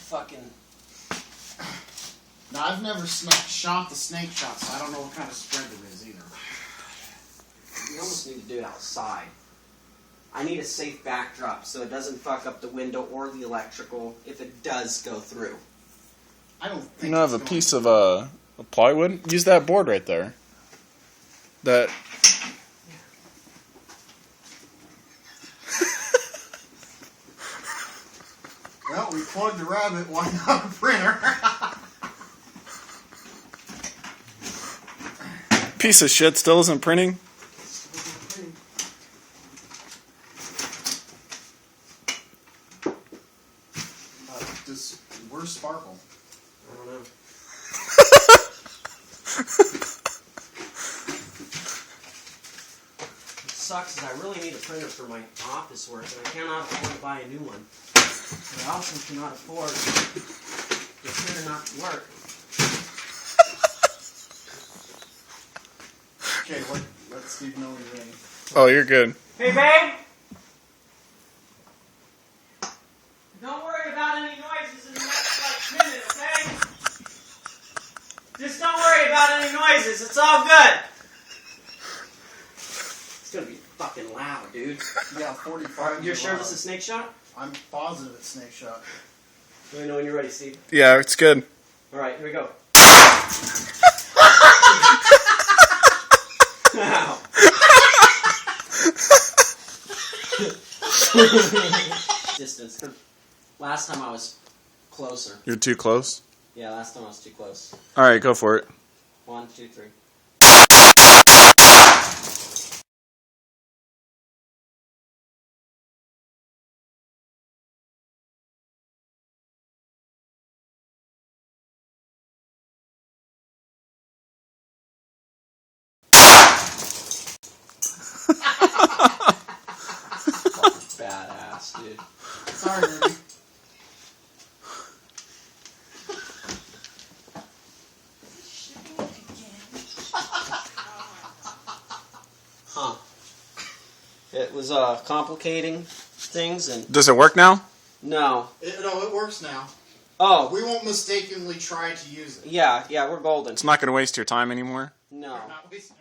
fucking... Now, I've never shot the snake shot, so I don't know what kind of spread there is either. You almost need to do it outside. I need a safe backdrop so it doesn't fuck up the window or the electrical if it does go through. I don't think you know, have a piece of plywood. Use that board right there. That. Well, we plugged the rabbit. Why not a printer? Piece of shit still isn't printing. Where's Sparkle? I don't know. What sucks is I really need a printer for my office work, and I cannot afford to buy a new one. But I also cannot afford the printer not to work. Okay, let Steve know when you're ready. Oh, you're good. Hey, babe! Don't worry about any noises in the next, minute, okay? Just don't worry about any noises. It's all good. It's gonna be fucking loud, dude. Yeah, 45. You're sure this is snake shot? I'm positive it's snake shot. Let me know when you're ready, Steve. Yeah, it's good. Alright, here we go. Ow. Distance. Last time I was closer. You're too close? Yeah, last time I was too close. Alright, go for it. 1, 2, 3. Badass, dude. Sorry, Ruby. Huh. It was complicating things and... Does it work now? No. No, it works now. Oh. We won't mistakenly try to use it. Yeah, we're golden. It's not going to waste your time anymore? No. We're not wasting